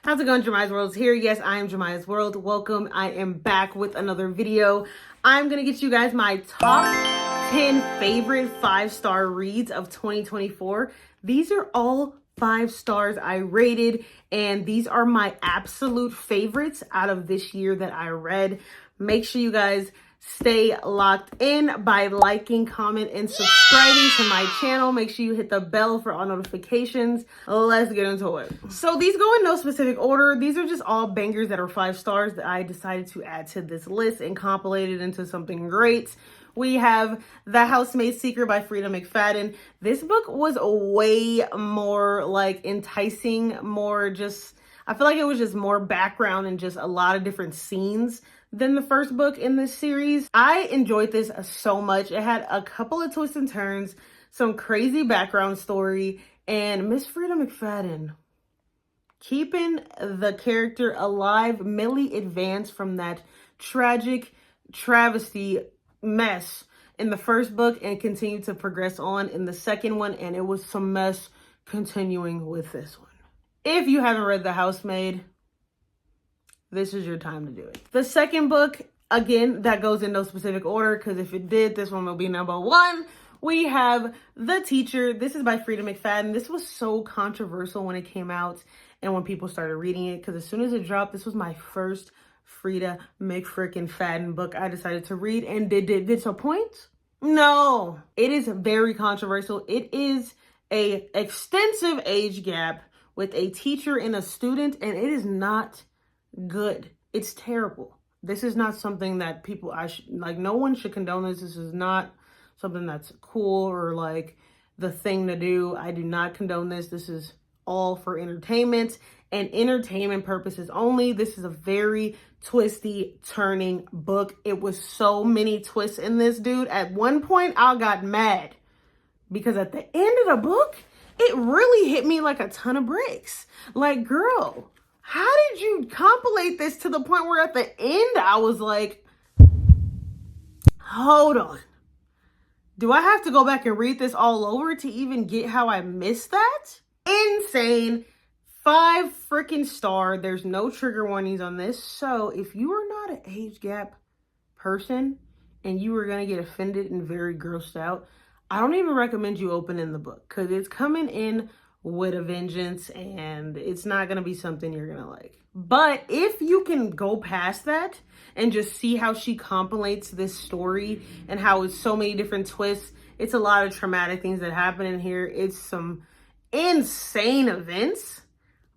How's it going? Jemiah's World's here. Yes, I am Jemiah's World. Welcome. I am back with another video. I'm going to get you guys my top 10 favorite 5-star reads of 2024. These are all 5 stars I rated, and these are my absolute favorites out of this year that I read. Make sure you guys stay locked in by liking, comment, and subscribing to my channel. Make sure you hit the bell for all notifications. Let's get into it. So these go in no specific order. These are just all bangers that are 5 stars that I decided to add to this list and compilate it into something great. We have The Housemade Secret by Freida McFadden. This book was way more like enticing, more just, I feel like it was just more background and just a lot of different scenes than the first book in this series. I enjoyed this so much. It had a couple of twists and turns, some crazy background story, and Miss Freida McFadden keeping the character alive. Millie advanced from that tragic travesty mess in the first book and continued to progress on in the second one, and it was some mess continuing with this one. If you haven't read The Housemaid, this is your time to do it. The second book, again, that goes in no specific order, because if it did, this one will be number 1. We have The Teacher. This is by Freida McFadden. This was so controversial when it came out and when people started reading it, because as soon as it dropped, this was my first Freida McFadden book I decided to read. And did it disappoint? No. It is very controversial. It is a extensive age gap with a teacher and a student, and it is not good. It's terrible. This is not something that people, no one should condone this. This is not something that's cool or like the thing to do. I do not condone this. This is all for entertainment and entertainment purposes only. This is a very twisty, turning book. It was so many twists in this, dude. At one point, I got mad because at the end of the book, it really hit me like a ton of bricks. Like, girl, how did you compilate this to the point where at the end I was like, hold on. Do I have to go back and read this all over to even get how I missed that? Insane. 5 freaking star. There's no trigger warnings on this. So if you are not an age gap person and you are going to get offended and very grossed out, I don't even recommend you opening the book, because it's coming in with a vengeance and it's not going to be something you're going to like. But if you can go past that and just see how she compilates this story and how it's so many different twists, it's a lot of traumatic things that happen in here. It's some insane events,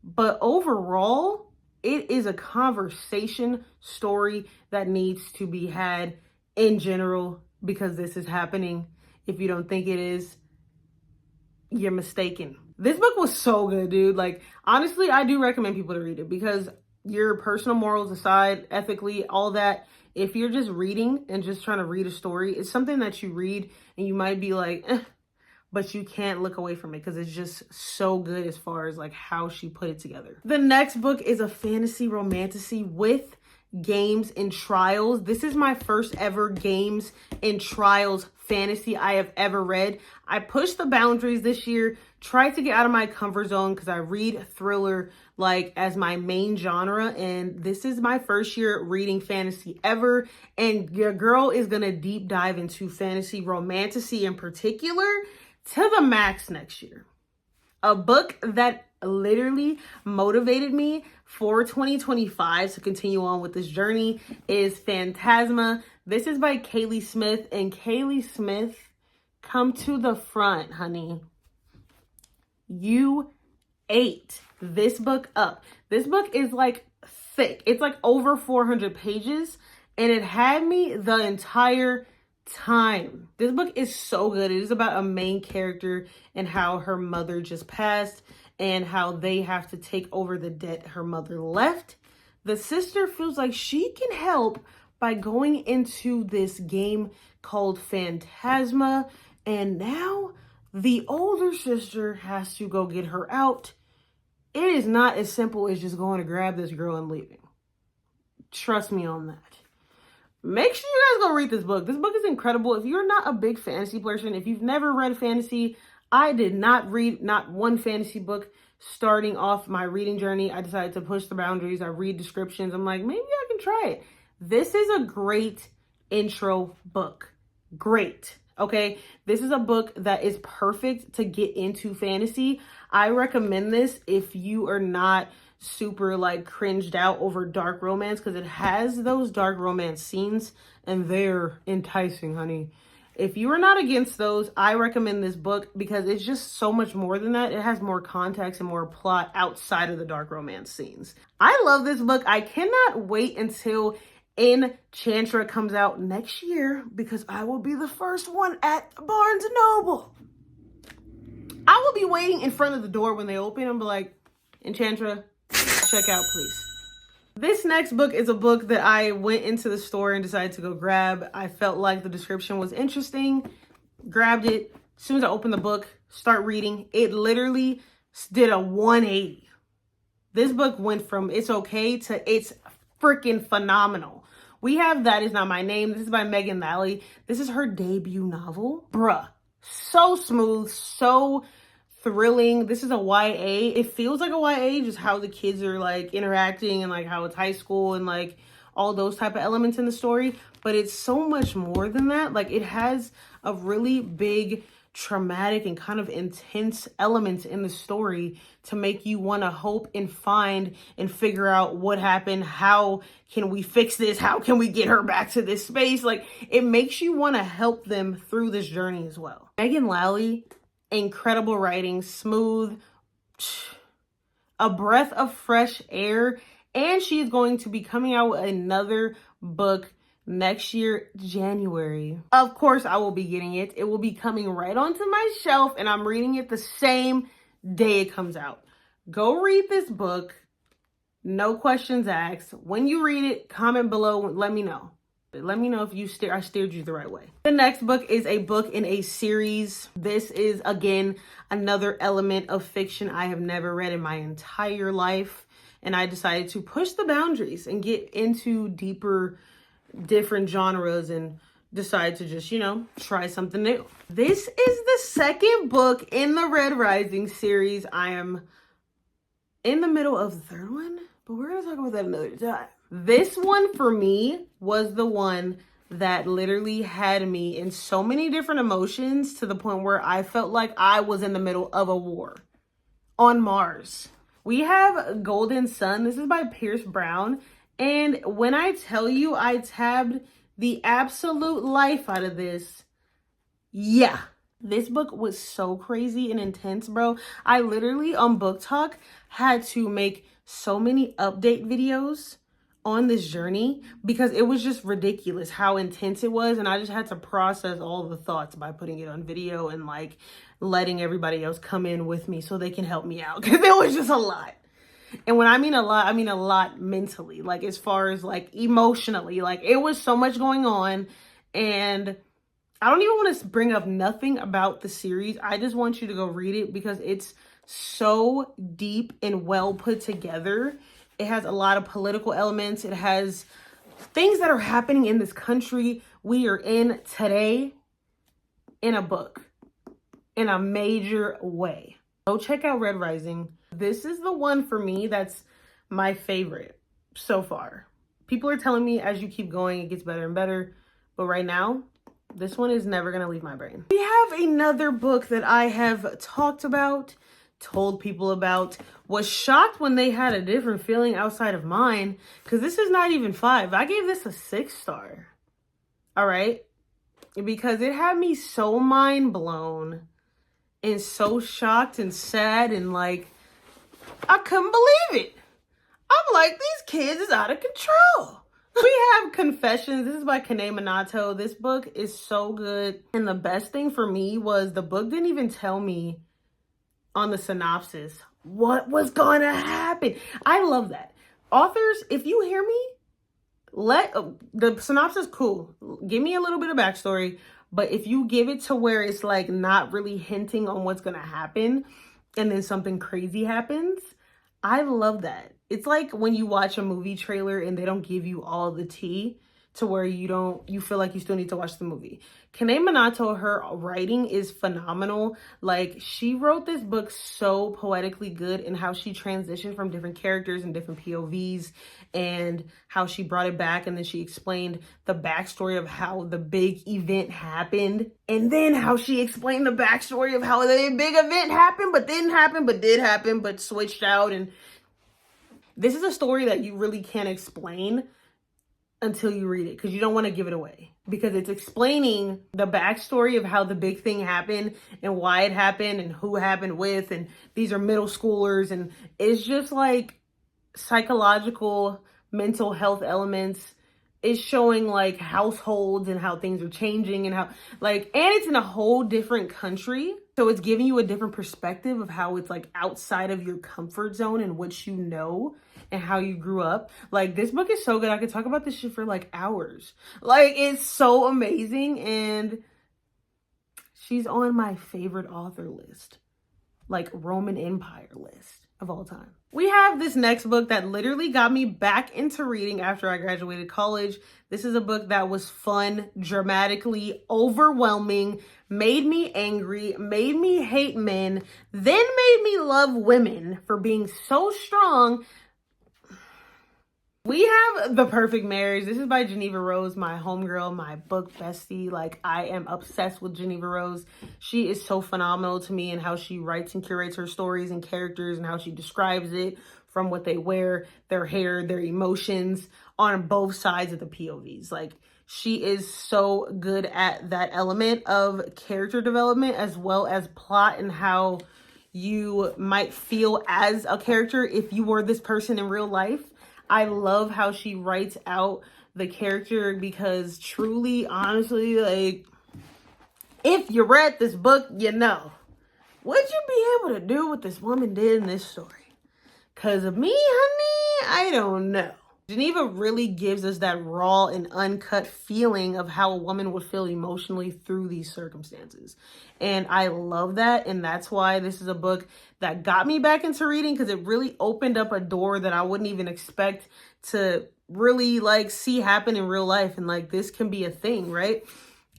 but overall, it is a conversation story that needs to be had in general, because this is happening. If you don't think it is, you're mistaken. This book was so good, dude. Like, honestly, I do recommend people to read it, because your personal morals aside, ethically, all that, if you're just reading and just trying to read a story, it's something that you read and you might be like, but you can't look away from it because it's just so good as far as like how she put it together. The next book is a fantasy romantasy with games and trials. This is my first ever games and trials fantasy I have ever read. I pushed the boundaries this year, tried to get out of my comfort zone, because I read thriller like as my main genre, and this is my first year reading fantasy ever, and your girl is gonna deep dive into fantasy romantasy in particular to the max next year. A book that literally motivated me for 2025 to continue on with this journey is Phantasma. This is by Kaylee Smith, and Kaylee Smith, come to the front, honey. You ate this book up. This book is like thick. It's like over 400 pages, and it had me the entire time. This book is so good. It is about a main character and how her mother just passed and how they have to take over the debt her mother left. The sister feels like she can help by going into this game called Phantasma, and now the older sister has to go get her out. It is not as simple as just going to grab this girl and leaving. Trust me on that. Make sure you guys go read this book. This book is incredible. If you're not a big fantasy person, if you've never read fantasy, I did not read not one fantasy book starting off my reading journey, I decided to push the boundaries. I read descriptions. I'm like, maybe I can try it. This is a great intro book. Great. Okay. This is a book that is perfect to get into fantasy. I recommend this if you are not super like cringed out over dark romance, because it has those dark romance scenes and they're enticing, honey. If you are not against those, I recommend this book because it's just so much more than that. It has more context and more plot outside of the dark romance scenes. I love this book. I cannot wait until Enchantra comes out next year because I will be the first one at Barnes & Noble. I will be waiting in front of the door when they open and be like, Enchantra, check out, please. This next book is a book that I went into the store and decided to go grab. I felt like the description was interesting, grabbed it. As soon as I opened the book, start reading, it literally did a 180. This book went from it's okay to it's freaking phenomenal. We have That Is Not My Name. This is by Megan Lally. This is her debut novel. Bruh, so smooth, so thrilling. This is a YA. It feels like a YA, just how the kids are like interacting and like how it's high school and like all those type of elements in the story. But it's so much more than that. Like it has a really big traumatic and kind of intense elements in the story to make you want to hope and find and figure out what happened. How can we fix this? How can we get her back to this space? Like it makes you want to help them through this journey as well. Megan Lally, incredible writing, smooth, a breath of fresh air. And she is going to be coming out with another book next year, January. Of course, I will be getting it. It will be coming right onto my shelf and I'm reading it the same day it comes out. Go read this book. No questions asked. When you read it, comment below. Let me know. Let me know if I steered you the right way. The next book is a book in a series. This is, again, another element of fiction I have never read in my entire life. And I decided to push the boundaries and get into deeper, different genres and decide to just, try something new. This is the second book in the Red Rising series. I am in the middle of the third one, but we're going to talk about that another time. This one for me was the one that literally had me in so many different emotions to the point where I felt like I was in the middle of a war on Mars. We have Golden Sun. This is by Pierce Brown. And when I tell you I tabbed the absolute life out of this, yeah. This book was so crazy and intense, bro. I literally on Book Talk had to make so many update videos on this journey because it was just ridiculous how intense it was, and I just had to process all the thoughts by putting it on video and like letting everybody else come in with me so they can help me out because it was just a lot. And when I mean a lot, I mean a lot mentally, like as far as like emotionally, like it was so much going on. And I don't even want to bring up nothing about the series. I just want you to go read it because it's so deep and well put together. It has a lot of political elements. It has things that are happening in this country we are in today in a book in a major way. Go check out Red Rising. This is the one for me that's my favorite so far. People are telling me as you keep going, it gets better and better. But right now, this one is never going to leave my brain. We have another book that I have talked about, told people about, was shocked when they had a different feeling outside of mine, because this is not even 5. I gave this a 6 star. All right. Because it had me so mind blown and so shocked and sad and like, I couldn't believe it. I'm like, these kids is out of control. We have Confessions. This is by Kane Minato. This book is so good. And the best thing for me was the book didn't even tell me on the synopsis what was going to happen. I love that. Authors, if you hear me, let the synopsis cool. Give me a little bit of backstory. But if you give it to where it's like not really hinting on what's going to happen and then something crazy happens, I love that. It's like when you watch a movie trailer and they don't give you all the tea to where you feel like you still need to watch the movie. Kane Minato, her writing is phenomenal. Like, she wrote this book so poetically good in how she transitioned from different characters and different POVs, and how she brought it back, and then she explained the backstory of how the big event happened, and then how she explained the backstory of how the big event happened but didn't happen but did happen but switched out. And this is a story that you really can't explain until you read it, because you don't want to give it away, because it's explaining the backstory of how the big thing happened and why it happened and who happened with, and these are middle schoolers, and it's just like psychological mental health elements. It's showing like households and how things are changing, and how like, and it's in a whole different country, so it's giving you a different perspective of how it's like outside of your comfort zone and what you know and how you grew up. Like, this book is so good. I could talk about this shit for like hours. Like, it's so amazing, and she's on my favorite author list, like Roman Empire list of all time. We have this next book that literally got me back into reading after I graduated college. This is a book that was fun, dramatically overwhelming, made me angry, made me hate men, then made me love women for being so strong. We have The Perfect Marriage. This is by Geneva Rose, my homegirl, my book bestie. Like, I am obsessed with Geneva Rose. She is so phenomenal to me in how she writes and curates her stories and characters, and how she describes it, from what they wear, their hair, their emotions, on both sides of the POVs. Like, she is so good at that element of character development as well as plot, and how you might feel as a character if you were this person in real life. I love how she writes out the character, because truly, honestly, like, if you read this book, you know, what'd you be able to do what this woman did in this story? Because of me, honey, I don't know. Geneva really gives us that raw and uncut feeling of how a woman would feel emotionally through these circumstances. And I love that. And that's why this is a book that got me back into reading, because it really opened up a door that I wouldn't even expect to really like see happen in real life. And like, this can be a thing, right?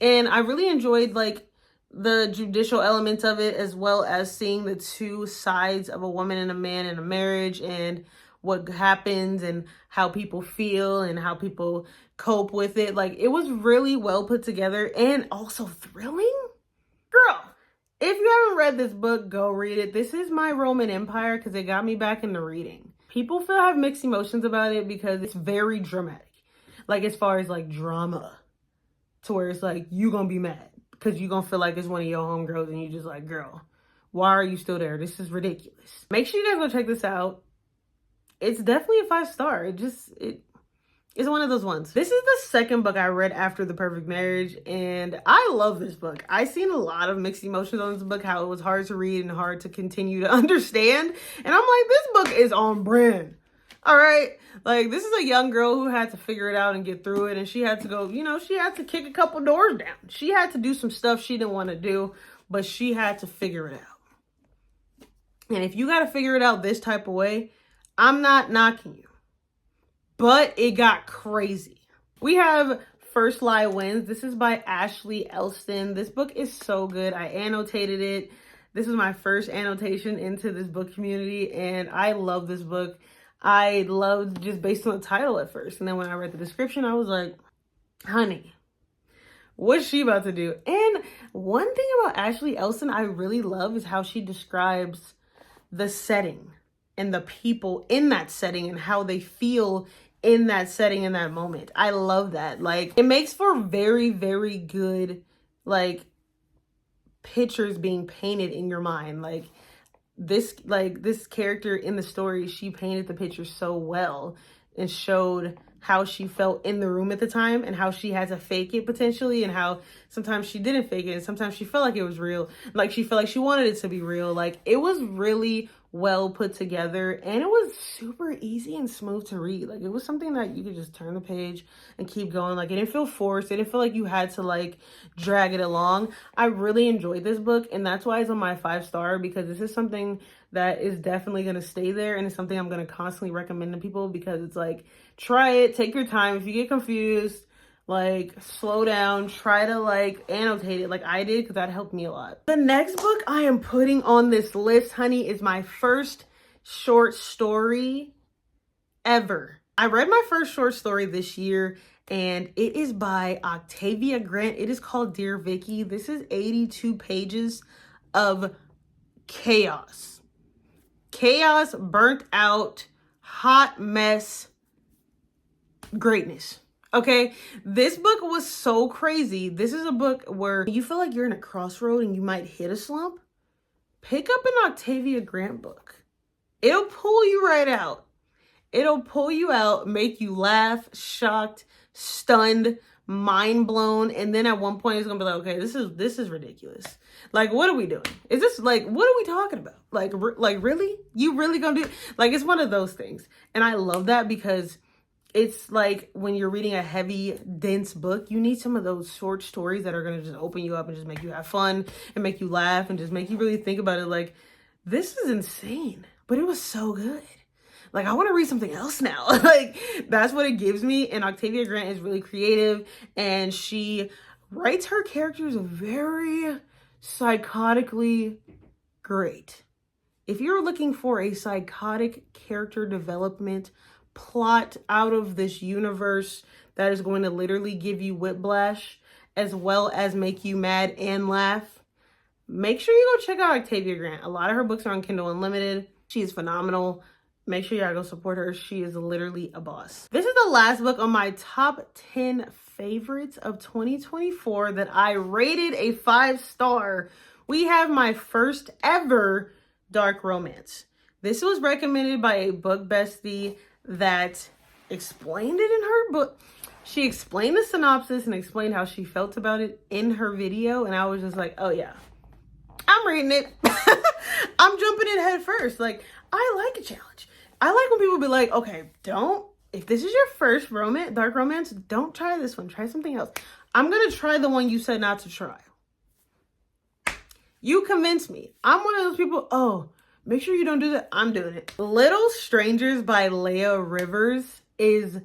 And I really enjoyed like the judicial elements of it, as well as seeing the two sides of a woman and a man in a marriage, and what happens and how people feel and how people cope with it. Like, it was really well put together and also thrilling. Girl, if you haven't read this book, go read it. This is my Roman Empire, because it got me back into reading. People have mixed emotions about it because it's very dramatic. Like, as far as like drama, to where it's like, you gonna be mad because you gonna feel like it's one of your homegirls, and you just like, girl, why are you still there? This is ridiculous. Make sure you guys go check this out. It's definitely a 5-star. It's one of those ones. This is the second book I read after The Perfect Marriage, and I love this book. I seen a lot of mixed emotions on this book, how it was hard to read and hard to continue to understand. And I'm like, this book is on brand. All right. Like, this is a young girl who had to figure it out and get through it. And she had to go, she had to kick a couple doors down. She had to do some stuff she didn't want to do, but she had to figure it out. And if you got to figure it out this type of way, I'm not knocking you, but it got crazy. We have First Lie Wins. This is by Ashley Elston. This book is so good. I annotated it. This is my first annotation into this book community, and I love this book. I loved just based on the title at first, and then when I read the description, I was like, honey, what's she about to do? And one thing about Ashley Elston I really love is how she describes the setting and the people in that setting and how they feel in that setting, in that moment. I love that. Like, it makes for very, very good, like, pictures being painted in your mind. Like, this character in the story, she painted the picture so well and showed how she felt in the room at the time, and how she had to fake it potentially, and how sometimes she didn't fake it, and sometimes she felt like it was real. Like, she felt like she wanted it to be real. Like, it was really well put together, and it was super easy and smooth to read. Like, it was something that you could just turn the page and keep going. Like, it didn't feel forced. It didn't feel like you had to like drag it along. I really enjoyed this book, and that's why it's on my 5-star, because this is something that is definitely going to stay there, and it's something I'm going to constantly recommend to people, because it's like, try it, take your time. If you get confused, like slow down, try to like annotate it like I did, because that helped me a lot. The next book I am putting on this list, honey, is my first short story ever. I read my first short story this year, and it is by Octavia Grant. It is called Dear Vicki. This is 82 pages of chaos. Chaos, burnt out, hot mess, greatness. Okay, this book was so crazy. This is a book where you feel like you're in a crossroad and you might hit a slump. Pick up an Octavia Grant book. It'll pull you right out. It'll pull you out, make you laugh, shocked, stunned, mind blown, and then at one point it's gonna be like, okay, this is ridiculous. Like, what are we doing? Is this like, what are we talking about? Like really? You really gonna do? Like, it's one of those things, and I love that because it's like when you're reading a heavy, dense book, you need some of those short stories that are going to just open you up and just make you have fun and make you laugh and just make you really think about it. Like, this is insane, but it was so good. Like, I want to read something else now. Like, that's what it gives me. And Octavia Grant is really creative, and she writes her characters very psychotically great. If you're looking for a psychotic character development plot out of this universe that is going to literally give you whiplash as well as make you mad and laugh, make sure you go check out Octavia Grant. A lot of her books are on Kindle Unlimited. She is phenomenal. Make sure y'all go support her. She is literally a boss. This is the last book on my top 10 favorites of 2024 that I rated a 5-star. We have my first ever dark romance. This was recommended by a book bestie that explained it in her book. She explained the synopsis and explained how she felt about it in her video, and I was just like, oh yeah, I'm reading it. I'm jumping in head first. Like, I like a challenge. I like when people be like, okay, if this is your first dark romance, don't try this one. Try something else. I'm gonna try the one you said not to try. You convinced me. I'm one of those people, oh, make sure you don't do that. I'm doing it. Little Strangers by Leah Rivers is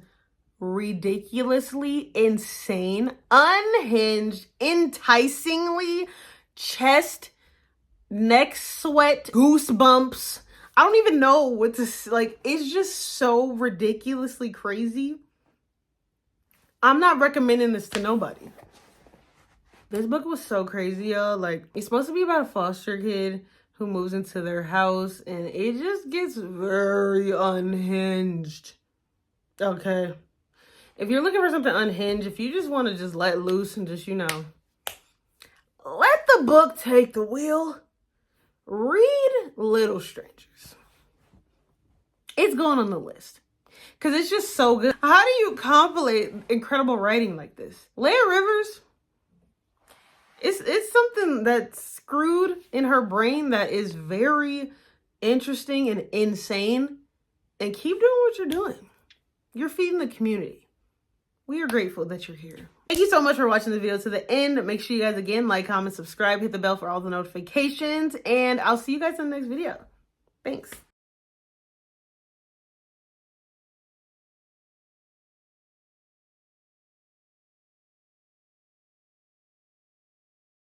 ridiculously insane, unhinged, enticingly, chest, neck sweat, goosebumps. I don't even know what to like. It's just so ridiculously crazy. I'm not recommending this to nobody. This book was so crazy, y'all. Like, it's supposed to be about a foster kid who moves into their house, and it just gets very unhinged. Okay. If you're looking for something unhinged, if you just want to just let loose and just, let the book take the wheel, read Little Strangers. It's going on the list because it's just so good. How do you compilate incredible writing like this? Leah Rivers, it's something that's screwed in her brain that is very interesting and insane. And keep doing what you're doing. You're feeding the community. We are grateful that you're here. Thank you so much for watching the video to the end. Make sure you guys, again, like, comment, subscribe, hit the bell for all the notifications, and I'll see you guys in the next video. Thanks.